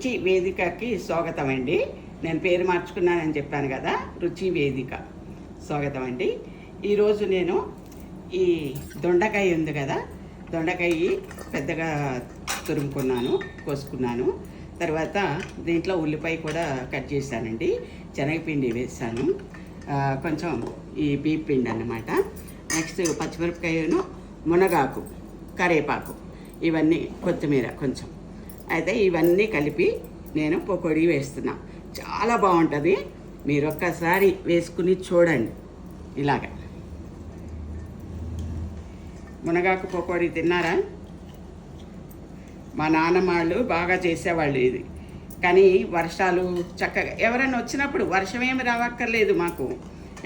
రుచి వేదికకి స్వాగతం అండి. నేను పేరు మార్చుకున్నానని చెప్పాను కదా, రుచి వేదిక స్వాగతం అండి. ఈరోజు నేను ఈ దొండకాయ ఉంది కదా, దొండకాయ పెద్దగా తురుముకున్నాను, కోసుకున్నాను. తర్వాత దీంట్లో ఉల్లిపాయ కూడా కట్ చేశానండి, శనగపిండి వేసాను, కొంచెం ఈ బీప్ పిండి అన్నమాట. నెక్స్ట్ పచ్చిమిరపకాయను, మునగాకు, కరేపాకు, ఇవన్నీ కొత్తిమీర కొంచెం. అయితే ఇవన్నీ కలిపి నేను పకోడీ వేస్తున్నా. చాలా బాగుంటుంది, మీరు ఒక్కసారి వేసుకుని చూడండి. ఇలాగ మునగాకు పకోడీ తిన్నారా? మా నాన్నమ్మ వాళ్ళు బాగా చేసేవాళ్ళు ఇది. కానీ వర్షాలు చక్కగా ఎవరైనా వచ్చినప్పుడు, వర్షం ఏమి రావక్కర్లేదు మాకు,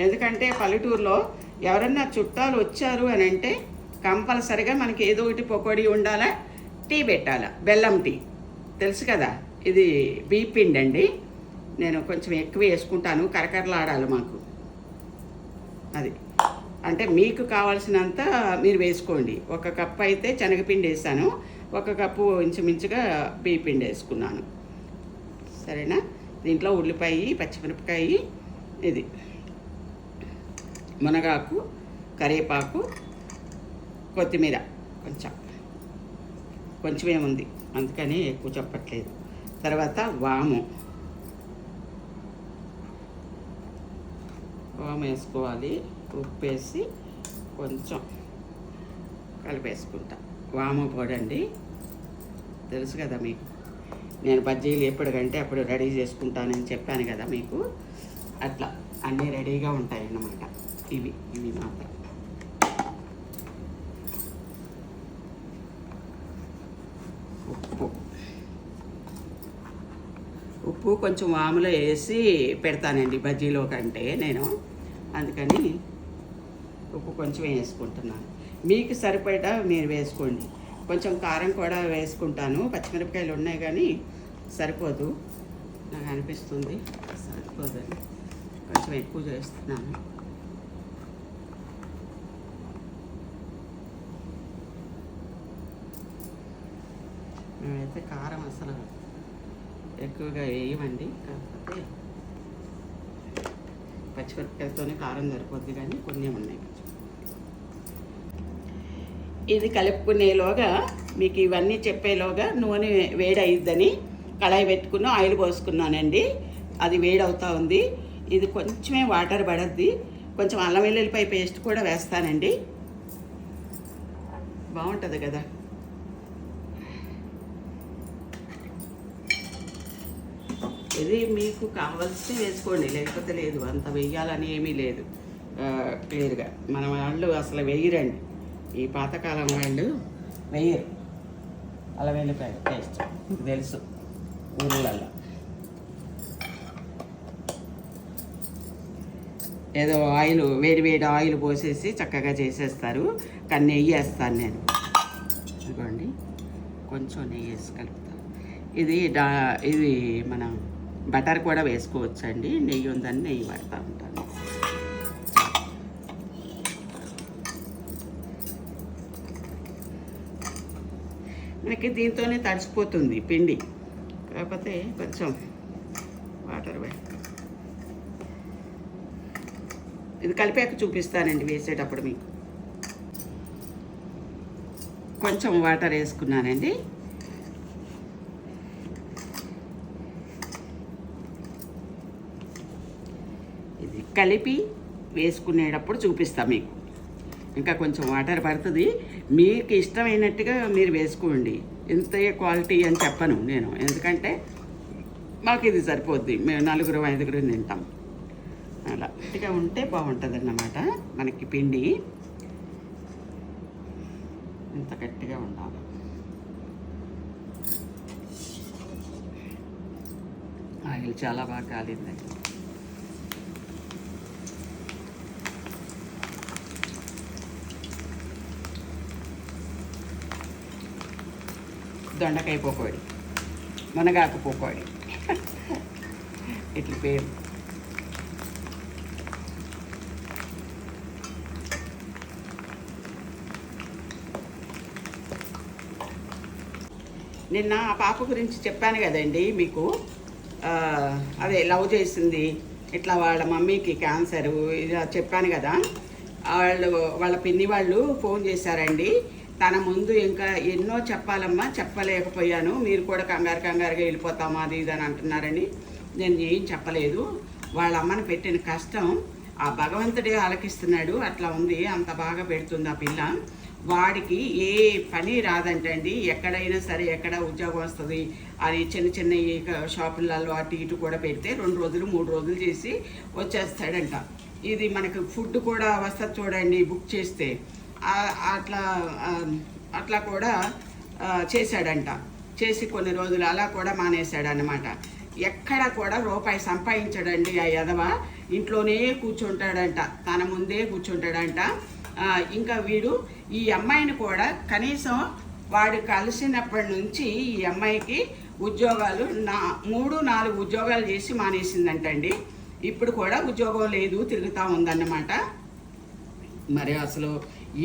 ఎందుకంటే పల్లెటూరులో ఎవరన్నా చుట్టాలు వచ్చారు అని అంటే కంపల్సరిగా మనకి ఏదో ఒకటి పకోడీ ఉండాలా, టీ పెట్టాలా, బెల్లం టీ తెలుసు కదా. ఇది బీప్ పిండి అండి, నేను కొంచెం ఎక్కువ వేసుకుంటాను, కరకరలాడాలి మాకు. అది అంటే మీకు కావాల్సినంత మీరు వేసుకోండి. 1 కప్పు అయితే శనగపిండి వేసాను, 1 కప్పు ఇంచుమించుగా బీప్ పిండి వేసుకున్నాను. సరేనా? దీంట్లో ఉల్లిపాయ, పచ్చిమిరపకాయ, ఇది మునగాకు, కరివేపాకు, కొత్తిమీర కొంచెమే ఉంది, అందుకని ఎక్కువ చెప్పట్లేదు. తర్వాత వాము వేసుకోవాలి, ఉప్పు వేసి కొంచెం కలిపేసుకుంటా. వాము పొడండి, తెలుసు కదా మీకు. నేను బజ్జీలు ఎప్పటికంటే అప్పుడు రెడీ చేసుకుంటానని చెప్పాను కదా మీకు. అట్లా అన్నీ రెడీగా ఉంటాయి అన్నమాట. ఇవి మాత్రం. ఉప్పు కొంచెం వాములో వేసి పెడతానండి బజ్జీలో కంటే నేను, అందుకని ఉప్పు కొంచెం వేసుకుంటున్నాను. మీకు సరిపడా మీరు వేసుకోండి. కొంచెం కారం కూడా వేసుకుంటాను, పచ్చిమిరపకాయలు ఉన్నాయి కానీ సరిపోదు, నాకు అనిపిస్తుంది సరిపోదని కొంచెం ఎక్కువ చేస్తున్నాను. మేమైతే కారం అసలు ఎక్కువగా వేయమండి, కాకపోతే పచ్చిమిరపకాయలతోనే కారం సరిపోద్ది, కానీ కొన్ని ఉన్నాయి. ఇది కలుపుకునేలోగా, మీకు ఇవన్నీ చెప్పేలోగా నూనె వేడయిద్దని కళాయి పెట్టుకుని ఆయిల్ పోసుకున్నానండి. అది వేడవుతూ ఉంది. ఇది కొంచెమే వాటర్ పడద్ది, కొంచెం అల్లం వెల్లుల్లిపాయ పేస్ట్ కూడా వేస్తానండి, బాగుంటుంది కదా. ఇది మీకు కావాల్సి వేసుకోండి, లేకపోతే లేదు. అంత వేయాలని ఏమీ లేదు, క్లియర్గా. మన వాళ్ళు అసలు వేయరండి, ఈ పాతకాలం వాళ్ళు వేయరు అల్లం వెల్లుల్లిపాయ పేస్ట్, తెలుసు ఊళ్ళల్లో. ఏదో ఆయిల్, వేడి ఆయిల్ పోసేసి చక్కగా చేసేస్తారు, కానీ నెయ్యి వేస్తాను నేను. ఇదిగోండి, కొంచెం నెయ్యి వేసి కలుపుతాను. ఇది మనం బటర్ కూడా వేసుకోవచ్చండి, నెయ్యి ఉందని నెయ్యి పడతా ఉంటాను. మనకి దీంతోనే తడిసిపోతుంది పిండి, కాకపోతే కొంచెం వాటర్ ఇది కలిపాక చూపిస్తానండి వేసేటప్పుడు. మీకు కొంచెం వాటర్ వేసుకున్నానండి. ఇది కలిపి వేసుకునేటప్పుడు చూపిస్తా మీకు. ఇంకా కొంచెం వాటర్ పడుతుంది, మీకు ఇష్టమైనట్టుగా మీరు వేసుకోండి. ఇంత క్వాలిటీ అని చెప్పను నేను, ఎందుకంటే మాకు ఇది సరిపోద్ది, మేము 4-5 తింటాం. అలా గట్టిగా ఉంటే బాగుంటుంది అన్నమాట మనకి పిండి. ఇంత గట్టిగా ఉండాలి. ఆయిల్ చాలా బాగా కాలిందండి. దొండకాయ పకోడీ, మునగాకు పకోడీ, ఇట్లా పేరు. నిన్న ఆ పాప గురించి చెప్పాను కదండి మీకు. అదే లవ్ చేసింది, ఇట్లా వాళ్ళ మమ్మీకి క్యాన్సరు ఇలా చెప్పాను కదా. వాళ్ళ పిన్ని వాళ్ళు ఫోన్ చేశారండి. తన ముందు ఇంకా ఎన్నో చెప్పాలమ్మా, చెప్పలేకపోయాను, మీరు కూడా కంగారుగా వెళ్ళిపోతామా అది ఇది అని అంటున్నారని నేను ఏం చెప్పలేదు. వాళ్ళ అమ్మని పెట్టిన కష్టం ఆ భగవంతుడే ఆలకిస్తున్నాడు. అట్లా ఉంది, అంత బాగా పెడుతుంది ఆ పిల్ల. వాడికి ఏ పని రాదంటండి. ఎక్కడైనా సరే ఎక్కడ ఉద్యోగం వస్తుంది అని చిన్న షాపులలో అటు ఇటు కూడా పెడితే 2 రోజులు 3 రోజులు చేసి వచ్చేస్తాడంట. ఇది మనకు ఫుడ్ కూడా వస్తుంది చూడండి, బుక్ చేస్తే అట్లా అట్లా కూడా చేశాడంట. చేసి కొన్ని రోజులు అలా కూడా మానేశాడనమాట. ఎక్కడ కూడా రూపాయి సంపాదించాడండి ఆ యదవ. ఇంట్లోనే కూర్చుంటాడంట, తన ముందే కూర్చుంటాడంట. ఇంకా వీడు ఈ అమ్మాయిని కూడా కనీసం వాడు కలిసినప్పటి నుంచి ఈ అమ్మాయికి ఉద్యోగాలు 3-4 ఉద్యోగాలు చేసి మానేసిందంటండి. ఇప్పుడు కూడా ఉద్యోగం లేదు, తిరుగుతూ ఉందన్నమాట. మరి అసలు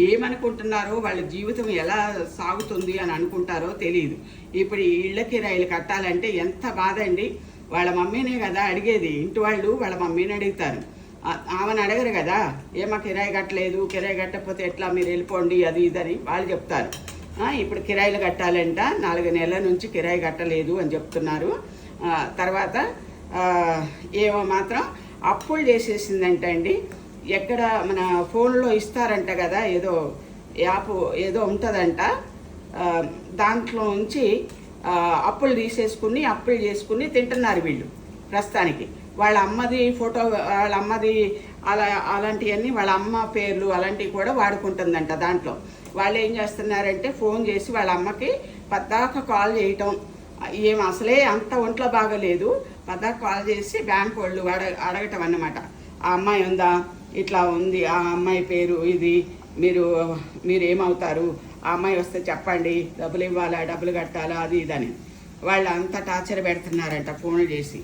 ఏమనుకుంటున్నారో, వాళ్ళ జీవితం ఎలా సాగుతుంది అని అనుకుంటారో తెలియదు. ఇప్పుడు ఇళ్ళ కిరాయిలు కట్టాలంటే ఎంత బాధ అండి. వాళ్ళ మమ్మీనే కదా అడిగేది. ఇంటి వాళ్ళు వాళ్ళ మమ్మీని అడుగుతారు, ఆమెను అడగరు కదా. ఏమో కిరాయి కట్టలేదు, కిరాయి కట్టకపోతే ఎట్లా, మీరు వెళ్ళిపోండి అది ఇదని వాళ్ళు చెప్తారు. ఇప్పుడు కిరాయిలు కట్టాలంట, 4 నెలల నుంచి కిరాయి కట్టలేదు అని చెప్తున్నారు. తర్వాత ఏమో మాత్రం అప్పులు చేసేసిందంట అండి. ఎక్కడ మన ఫోన్లో ఇస్తారంట కదా, ఏదో యాప్ ఏదో ఉంటుందంట, దాంట్లో నుంచి అప్పులు చేసుకుని తింటున్నారు వీళ్ళు ప్రస్తుతానికి. వాళ్ళ అమ్మది ఫోటో, వాళ్ళ అమ్మది అలాంటివన్నీ వాళ్ళ అమ్మ పేర్లు అలాంటివి కూడా వాడుకుంటుందంట. దాంట్లో వాళ్ళు ఏం చేస్తున్నారంటే ఫోన్ చేసి వాళ్ళ అమ్మకి పద్దాక కాల్ చేయటం. ఏం అసలే అంత ఒంట్లో బాగలేదు, పద్దాక కాల్ చేసి బ్యాంక్ వాళ్ళు అడగటం అన్నమాట. ఆ అమ్మాయి ఉందా, ఇట్లా ఉంది, ఆ అమ్మాయి పేరు ఇది, మీరు ఏమవుతారు, ఆ అమ్మాయి వస్తే చెప్పండి, డబ్బులు ఇవ్వాలా, డబ్బులు కట్టాలా అది ఇదని వాళ్ళు అంత టార్చర్ పెడుతున్నారంట ఫోన్లు చేసి.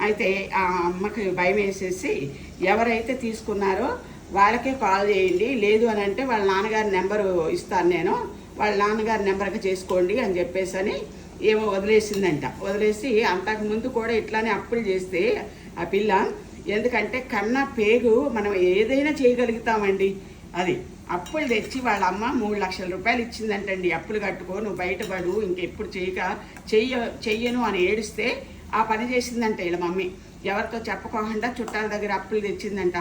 అయితే ఆ అమ్మకి భయం వేసేసి ఎవరైతే తీసుకున్నారో వాళ్ళకే కాల్ చేయండి, లేదు అని అంటే వాళ్ళ నాన్నగారి నెంబరు ఇస్తాను నేను, వాళ్ళ నాన్నగారి నెంబర్కి చేసుకోండి అని చెప్పేసి ఏమో వదిలేసిందంట. వదిలేసి అంతకుముందు కూడా ఇట్లానే అప్పులు చేస్తే ఆ పిల్ల, ఎందుకంటే కన్నా పేగు మనం ఏదైనా చేయగలుగుతామండి. అది అప్పులు తెచ్చి వాళ్ళ అమ్మ 3 లక్షల రూపాయలు ఇచ్చిందంటండి. అప్పులు కట్టుకో, నువ్వు బయటపడు, ఇంకెప్పుడు చెయ్యను అని ఏడిస్తే ఆ పని చేసిందంట వీళ్ళ మమ్మీ. ఎవరితో చెప్పకోకుండా చుట్టాల దగ్గర అప్పులు తెచ్చిందంట.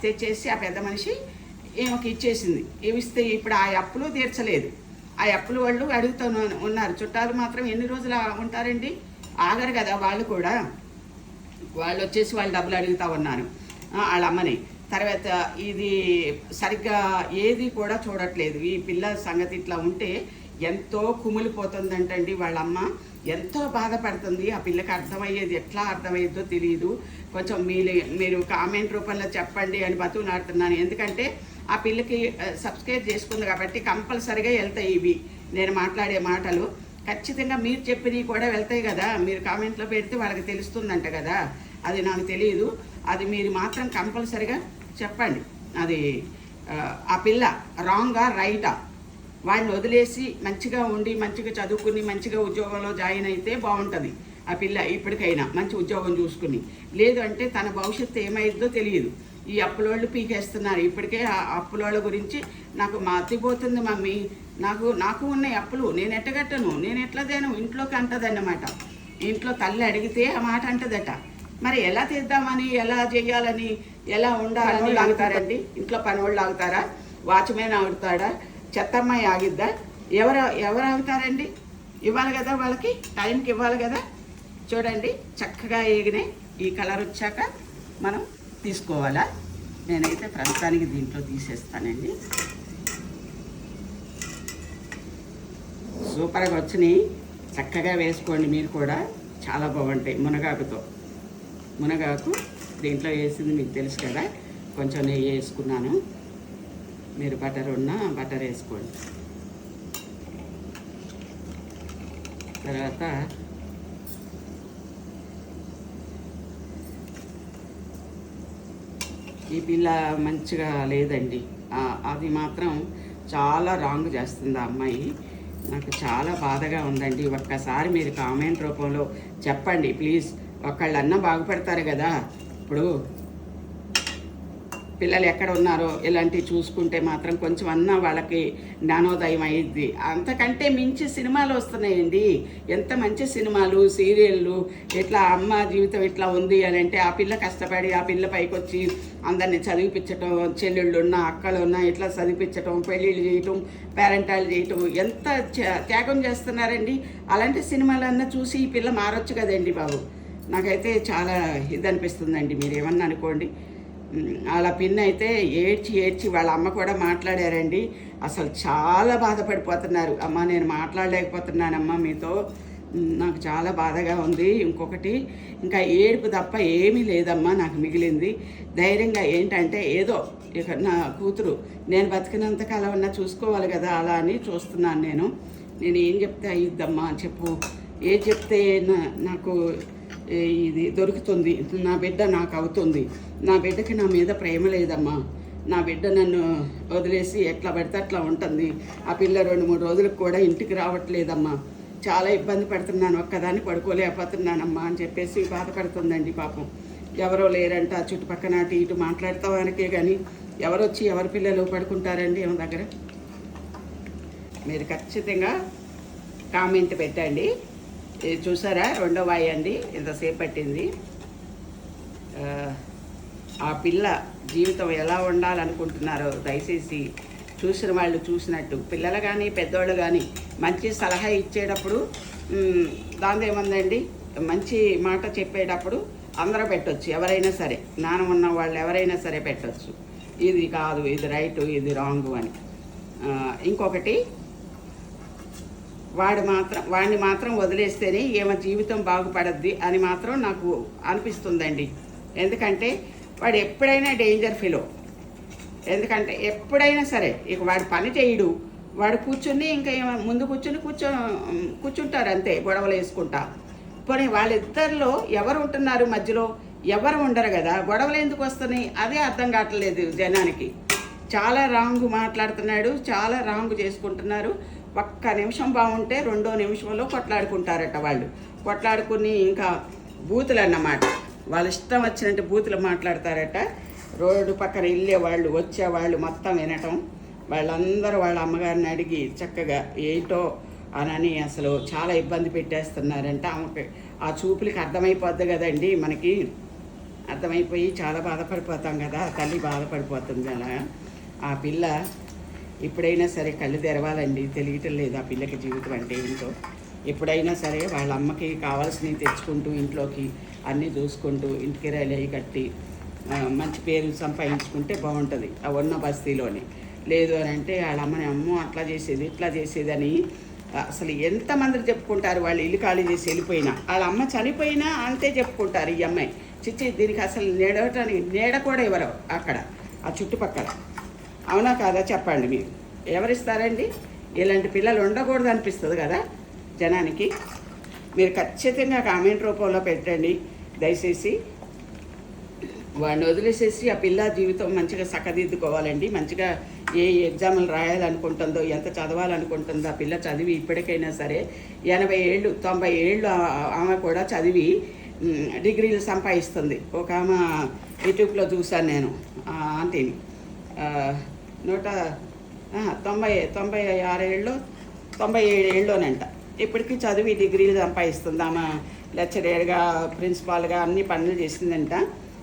తెచ్చేసి ఆ పెద్ద మనిషి ఏమోకి ఇచ్చేసింది. ఇస్తే ఇప్పుడు ఆ అప్పులు తీర్చలేదు. ఆ అప్పులు వాళ్ళు అడుగుతూ ఉన్నారు. చుట్టాలు మాత్రం ఎన్ని రోజులు ఉంటారండి, ఆగరు కదా వాళ్ళు కూడా. వాళ్ళు వచ్చేసి వాళ్ళు డబ్బులు అడుగుతూ ఉన్నారు వాళ్ళ అమ్మని. తర్వాత ఇది సరిగ్గా ఏది కూడా చూడట్లేదు. ఈ పిల్ల సంగతి ఇట్లా ఉంటే ఎంతో కుమిలిపోతుందంటండి వాళ్ళ అమ్మ. ఎంతో బాధపడుతుంది. ఆ పిల్లకి అర్థమయ్యేది ఎట్లా అర్థమయ్యేదో తెలియదు. కొంచెం మీరు కామెంట్ రూపంలో చెప్పండి అని బతుకులాడుతున్నాను. ఎందుకంటే ఆ పిల్లకి సబ్స్క్రైబ్ చేసుకుంది కాబట్టి కంపల్సరిగా వెళ్తాయి ఇవి నేను మాట్లాడే మాటలు. ఖచ్చితంగా మీరు చెప్పినవి కూడా వెళ్తాయి కదా. మీరు కామెంట్లో పెడితే వాళ్ళకి తెలుస్తుందంట కదా. అది నాకు తెలియదు. అది మీరు మాత్రం కంపల్సరిగా చెప్పండి. అది ఆ పిల్ల రాంగా రైటా, వాడిని వదిలేసి మంచిగా ఉండి మంచిగా చదువుకుని మంచిగా ఉద్యోగంలో జాయిన్ అయితే బాగుంటుంది ఆ పిల్ల. ఇప్పటికైనా మంచి ఉద్యోగం చూసుకుని, లేదు అంటే తన భవిష్యత్తు ఏమైందో తెలియదు. ఈ అప్పులోళ్ళు పీకేస్తున్నారు. ఇప్పటికే ఆ అప్పులోళ్ళ గురించి నాకు మతిపోతుంది మమ్మీ. నాకు ఉన్నాయి అప్పులు, నేను ఎట్టగట్టను, నేను ఎట్లదేను, ఇంట్లోకి అంటదన్నమాట. ఇంట్లో తల్లి అడిగితే ఆ మాట అంటదట. మరి ఎలా తీద్దామని, ఎలా చేయాలని, ఎలా ఉండాలని ఆగుతారండి. ఇంట్లో పని వాళ్ళు ఆగుతారా, వాచ్మెన్ ఆగుతాడా, చెత్తమ్మాయి ఆగిద్దా, ఎవరు ఆగుతారండి? ఇవ్వాలి కదా, వాళ్ళకి టైంకి ఇవ్వాలి కదా. చూడండి చక్కగా ఏగినాయి. ఈ కలర్ వచ్చాక మనం తీసుకోవాలా. నేనైతే ప్రస్తుతానికి దీంట్లో తీసేస్తానండి. సూపర్గా వచ్చినాయి. చక్కగా వేసుకోండి మీరు కూడా, చాలా బాగుంటాయి. మునగాకు దీంట్లో వేసింది మీకు తెలుసు కదా. కొంచెం నెయ్యి వేసుకున్నాను, మీరు బటర్ వేసుకోండి. తర్వాత ఈ పిల్ల మంచిగా లేదండి. అది మాత్రం చాలా రాంగ్ చేస్తుంది ఆ అమ్మాయి. నాకు చాలా బాధగా ఉందండి. ఒక్కసారి మీరు కామెంట్ రూపంలో చెప్పండి ప్లీజ్. ఒకళ్ళన్నా బాగుపడతారు కదా. ఇప్పుడు పిల్లలు ఎక్కడ ఉన్నారో ఇలాంటివి చూసుకుంటే మాత్రం కొంచెం అన్నా వాళ్ళకి జ్ఞానోదయం అయ్యిద్ది. అంతకంటే మించి సినిమాలు వస్తున్నాయండి. ఎంత మంచి సినిమాలు, సీరియళ్ళు. ఇట్లా అమ్మ జీవితం ఇట్లా ఉంది అని అంటే ఆ పిల్ల కష్టపడి ఆ పిల్ల పైకి వచ్చి అందరినీ చదివిపించటం, చెల్లెళ్ళు ఉన్న అక్కలు ఉన్న ఇట్లా చదివిపించటం, పెళ్ళిళ్ళు చేయటం, పేరెంటాలు చేయటం, ఎంత త్యాగం చేస్తున్నారండి. అలాంటి సినిమాలన్నా చూసి ఈ పిల్ల మారొచ్చు కదండి బాబు. నాకైతే చాలా ఇది అనిపిస్తుందండి. మీరు ఏమన్నా అనుకోండి. వాళ్ళ పిన్ అయితే ఏడ్చి ఏడ్చి వాళ్ళ అమ్మ కూడా మాట్లాడారండి. అసలు చాలా బాధపడిపోతున్నారు. అమ్మ నేను మాట్లాడలేకపోతున్నానమ్మా మీతో, నాకు చాలా బాధగా ఉంది. ఇంకొకటి ఇంకా ఏడుపు తప్ప ఏమీ లేదమ్మా నాకు మిగిలింది. ధైర్యంగా ఏంటంటే ఏదో ఇక నా కూతురు నేను బతికినంతకాలం అన్నా చూసుకోవాలి కదా, అలా అని చూస్తున్నాను నేను ఏం చెప్తే అయ్యిద్దమ్మా చెప్పు. ఏం చెప్తే నాకు ఇది దొరుకుతుంది, నా బిడ్డ నాకు అవుతుంది. నా బిడ్డకి నా మీద ప్రేమ లేదమ్మా. నా బిడ్డ నన్ను వదిలేసి ఎట్లా పడితే అట్లా ఉంటుంది. ఆ పిల్ల 2-3 రోజులకు కూడా ఇంటికి రావట్లేదమ్మా. చాలా ఇబ్బంది పడుతున్నాను, ఒక్కదాన్ని పడుకోలేకపోతున్నానమ్మా అని చెప్పేసి బాధపడుతుందండి పాపం. ఎవరో లేరంట చుట్టుపక్కన అటు ఇటు మాట్లాడతావానికే కానీ ఎవరొచ్చి ఎవరి పిల్లలు పడుకుంటారండి ఏమో దగ్గర. మీరు ఖచ్చితంగా కామెంట్ పెట్టండి. చూసారా రెండో వాయి అండి, ఇంతసేపు పట్టింది. ఆ పిల్ల జీవితం ఎలా ఉండాలనుకుంటున్నారో దయచేసి చూసిన వాళ్ళు చూసినట్టు, పిల్లలు కానీ పెద్దోళ్ళు కానీ మంచి సలహా ఇచ్చేటప్పుడు దాని ఏముందండి, మంచి మాట చెప్పేటప్పుడు అందరూ పెట్టవచ్చు. ఎవరైనా సరే, జ్ఞానం ఉన్న వాళ్ళు ఎవరైనా సరే పెట్టవచ్చు. ఇది కాదు, ఇది రైటు, ఇది రాంగు అని. ఇంకొకటి, వాడిని మాత్రం వదిలేస్తేనే ఏమో జీవితం బాగుపడద్ది అని మాత్రం నాకు అనిపిస్తుందండి. ఎందుకంటే వాడు ఎప్పుడైనా డేంజర్ ఫీలో. ఎందుకంటే ఎప్పుడైనా సరే ఇక వాడు పని చేయడు, వాడు కూర్చుని ఇంకా ముందు కూర్చుంటారు అంతే, గొడవలు వేసుకుంటా. పోనీ వాళ్ళిద్దరిలో ఎవరు ఉంటున్నారు మధ్యలో? ఎవరు ఉండరు కదా, గొడవలు ఎందుకు వస్తున్నాయి అదే అర్థం కావట్లేదు జనానికి. చాలా రాంగు మాట్లాడుతున్నాడు, చాలా రాంగు చేసుకుంటున్నారు. ఒక్క నిమిషం బాగుంటే 2వ నిమిషంలో కొట్లాడుకుంటారట వాళ్ళు. కొట్లాడుకుని ఇంకా బూతులు అన్నమాట, వాళ్ళ ఇష్టం వచ్చినట్టు బూతులు మాట్లాడతారట. రోడ్డు పక్కన వెళ్ళేవాళ్ళు వచ్చేవాళ్ళు మొత్తం వినటం. వాళ్ళందరూ వాళ్ళ అమ్మగారిని అడిగి చక్కగా ఏంటో అని అసలు చాలా ఇబ్బంది పెట్టేస్తున్నారంట. ఆమెకి ఆ చూపులకి అర్థమైపోద్ది కదండి, మనకి అర్థమైపోయి చాలా బాధపడిపోతాం కదా, తల్లి బాధపడిపోతుంది. అలా ఆ పిల్ల ఎప్పుడైనా సరే కళ్ళు తెరవాలండి. తెలియటం లేదు ఆ పిల్లకి జీవితం అంటే ఏంటో. ఎప్పుడైనా సరే వాళ్ళ అమ్మకి కావాల్సినవి తెచ్చుకుంటూ ఇంట్లోకి అన్నీ చూసుకుంటూ ఇంటికి రైలు కట్టి మంచి పేరు సంపాదించుకుంటే బాగుంటుంది ఆ ఉన్న బస్తీలోనే. లేదు అని అంటే వాళ్ళ అమ్మని అమ్మో అట్లా చేసేది ఇట్లా చేసేది అని అసలు ఎంతమందికి చెప్పుకుంటారు. వాళ్ళు ఇల్లు ఖాళీ చేసి వెళ్ళిపోయినా, వాళ్ళ అమ్మ చనిపోయినా అంతే చెప్పుకుంటారు. ఈ అమ్మాయి చిచ్చి దీనికి అసలు నీడ కూడా ఇవ్వరు అక్కడ ఆ చుట్టుపక్కల. అవునా కాదా చెప్పండి మీరు, ఎవరిస్తారండి? ఇలాంటి పిల్లలు ఉండకూడదు అనిపిస్తుంది కదా జనానికి. మీరు ఖచ్చితంగా కామెంట్ రూపంలో పెట్టండి దయచేసి. వాడిని వదిలేసేసి ఆ పిల్ల జీవితం మంచిగా చక్కదిద్దుకోవాలండి. మంచిగా ఏ ఎగ్జాములు రాయాలనుకుంటుందో, ఎంత చదవాలనుకుంటుందో ఆ పిల్ల చదివి ఇప్పటికైనా సరే 80 ఏళ్ళు 90 ఏళ్ళు ఆమె కూడా చదివి డిగ్రీలు సంపాదిస్తుంది. ఒక ఆమె యూట్యూబ్లో చూశాను నేను, ఆంటీని 96 ఏళ్ళు 97 ఏళ్ళలోనంట ఇప్పటికీ చదివి డిగ్రీలు సంపాదిస్తుంది. ఆమె లెక్చరర్గా ప్రిన్సిపాల్గా అన్ని పనులు చేసిందంట,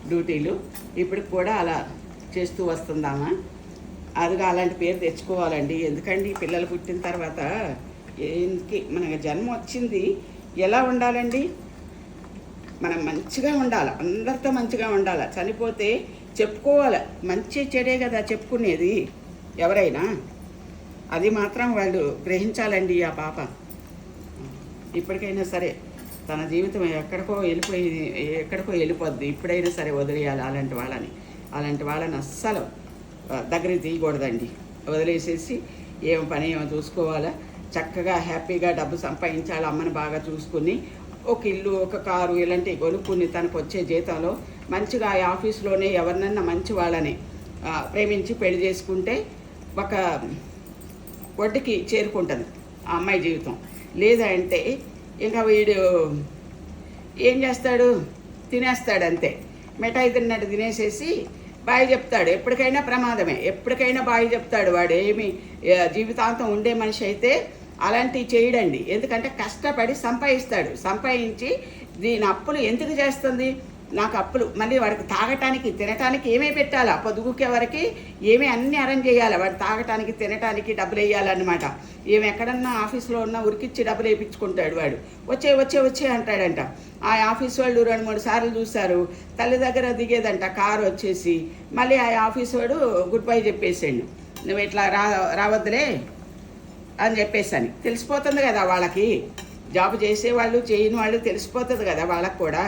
డ్యూటీలు. ఇప్పటికి కూడా అలా చేస్తూ వస్తుందామా. అదిగా అలాంటి పేరు తెచ్చుకోవాలండి. ఎందుకండి పిల్లలు పుట్టిన తర్వాత ఏంటి మనకి జన్మ వచ్చింది, ఎలా ఉండాలండి? మనం మంచిగా ఉండాలి, అందరితో మంచిగా ఉండాలి. చనిపోతే చెప్పుకోవాలి, మంచి చెడే కదా చెప్పుకునేది ఎవరైనా. అది మాత్రం వాళ్ళు గ్రహించాలండి. ఆ పాప ఇప్పటికైనా సరే తన జీవితం ఎక్కడికో వెళ్ళిపోద్ది. ఇప్పుడైనా సరే వదిలేయాలి అలాంటి వాళ్ళని అస్సలు దగ్గరికి తీయకూడదండి. వదిలేసేసి ఏం పని ఏమో చూసుకోవాలా, చక్కగా హ్యాపీగా డబ్బు సంపాదించాలి. అమ్మని బాగా చూసుకుని ఒక ఇల్లు ఒక కారు ఇలాంటివి కొనుక్కుని తనకు వచ్చే జీతంలో మంచిగా ఆ ఆఫీస్లోనే ఎవరినన్నా మంచి వాళ్ళని ప్రేమించి పెళ్లి చేసుకుంటే ఒక ఒడ్డుకి చేరుకుంటుంది. ఆ అమ్మాయి జీవితం. లేదంటే ఇంకా వీడు ఏం చేస్తాడు, తినేస్తాడు అంతే. మిఠాయి తిన్నట్టు తినేసేసి బాయ్ చెప్తాడు. ఎప్పటికైనా ప్రమాదమే, ఎప్పటికైనా బాయ్ చెప్తాడు. వాడు ఏమి జీవితాంతం ఉండే మనిషి అయితే అలాంటివి చేయడండి. ఎందుకంటే కష్టపడి సంపాదిస్తాడు. సంపాదించి దీని అప్పులు ఎందుకు చేస్తుంది, నాకు అప్పులు, మళ్ళీ వాడికి తాగటానికి తినటానికి ఏమీ పెట్టాలా, పొదుగుకే వరకు ఏమీ అన్నీ అరేంజ్ చేయాలి. వాడు తాగటానికి తినటానికి డబ్బులు వేయాలన్నమాట. ఏమి ఎక్కడన్నా ఆఫీస్లో ఉన్నా ఉరికిచ్చి డబ్బులు వేయించుకుంటాడు. వాడు వచ్చే వచ్చే వచ్చే అంటాడంట. ఆ ఆఫీస్ వాళ్ళు 2-3 సార్లు చూశారు. తల్లి దగ్గర దిగేదంట కారు వచ్చేసి. మళ్ళీ ఆ ఆఫీస్ వాడు గుడ్ బై చెప్పేసాడు. నువ్వు ఇట్లా రావద్దులే అని చెప్పేసి తెలిసిపోతుంది కదా వాళ్ళకి. జాబ్ చేసేవాళ్ళు చేయని వాళ్ళు తెలిసిపోతుంది కదా వాళ్ళకు కూడా.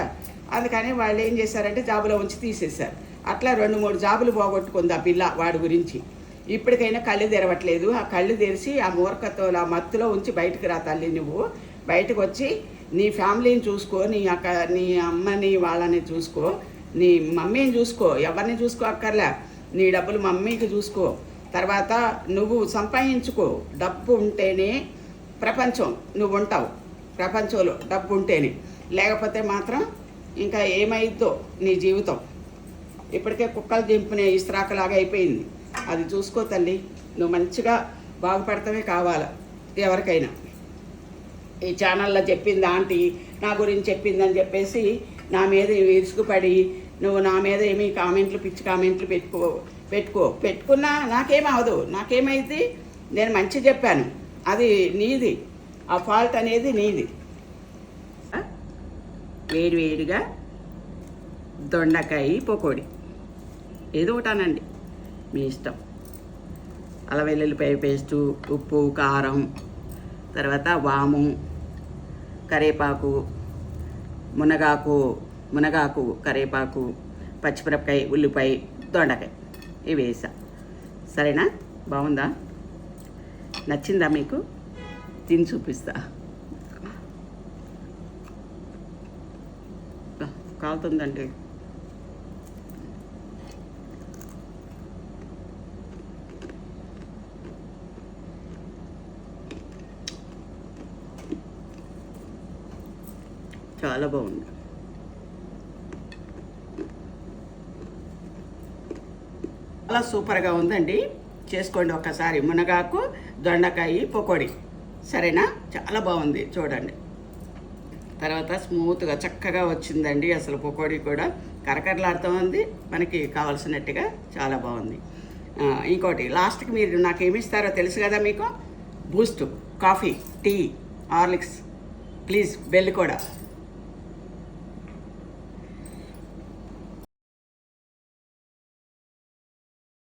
అందుకని వాళ్ళు ఏం చేశారంటే జాబులో ఉంచి తీసేశారు. అట్లా 2-3 జాబులు పోగొట్టుకుంది ఆ పిల్ల వాడి గురించి. ఇప్పటికైనా కళ్ళు తెరవట్లేదు. ఆ కళ్ళు తెరిచి ఆ మూర్ఖతో ఆ మత్తులో ఉంచి బయటకు రా తల్లి. నువ్వు బయటకు వచ్చి నీ ఫ్యామిలీని చూసుకో, నీ అమ్మని వాళ్ళని చూసుకో, నీ మమ్మీని చూసుకో, ఎవరిని చూసుకో అక్కర్లే. నీ డబ్బులు మమ్మీకి చూసుకో. తర్వాత నువ్వు సంపాదించుకో. డబ్బు ఉంటేనే ప్రపంచం, నువ్వు ఉంటావు ప్రపంచంలో డబ్బు ఉంటేనే. లేకపోతే మాత్రం ఇంకా ఏమైద్దో నీ జీవితం. ఇప్పటికే కుక్కలు దింపునే ఇస్త్రాకలాగా అయిపోయింది. అది చూసుకో తల్లి. నువ్వు మంచిగా బాగుపడతావే కావాలా ఎవరికైనా. ఈ ఛానల్లో చెప్పింది ఆంటీ నా గురించి చెప్పిందని చెప్పేసి నా మీద విసుగుపడి నువ్వు నా మీద ఏమీ కామెంట్లు పిచ్చి కామెంట్లు పెట్టుకున్నా నాకేమవదు. నాకేమైంది, నేను మంచి చెప్పాను. అది నీది, ఆ ఫాల్ట్ అనేది నీది. వేడివేడిగా దొండకాయ పకోడీ ఏదో ఒకటానండి, మీ ఇష్టం. అల్లం వెల్లుల్లిపాయ పేస్టు, ఉప్పు, కారం, తర్వాత వాము, కరివేపాకు, మునగాకు, కరివేపాకు, పచ్చిమిరపకాయ, ఉల్లిపాయ, దొండకాయ ఇవి వేసా. సరేనా? బాగుందా? నచ్చిందా మీకు? తిని చూపిస్తా. కాలుతుందండి. చాలా బాగుంది. చాలా సూపర్గా ఉందండి. చేసుకోండి ఒక్కసారి మునగాకు దొండకాయ పకోడీ. సరేనా? చాలా బాగుంది చూడండి. తర్వాత స్మూత్గా చక్కగా వచ్చిందండి. అసలు పకోడీ కూడా కరకరలాడుతూ ఉంది, మనకి కావాల్సినట్టుగా చాలా బాగుంది. ఇంకోటి లాస్ట్కి మీరు నాకు ఏమి ఇస్తారో తెలుసు కదా మీకు. బూస్ట్, కాఫీ, టీ, హార్లిక్స్, ప్లీజ్ బెల్ కూడా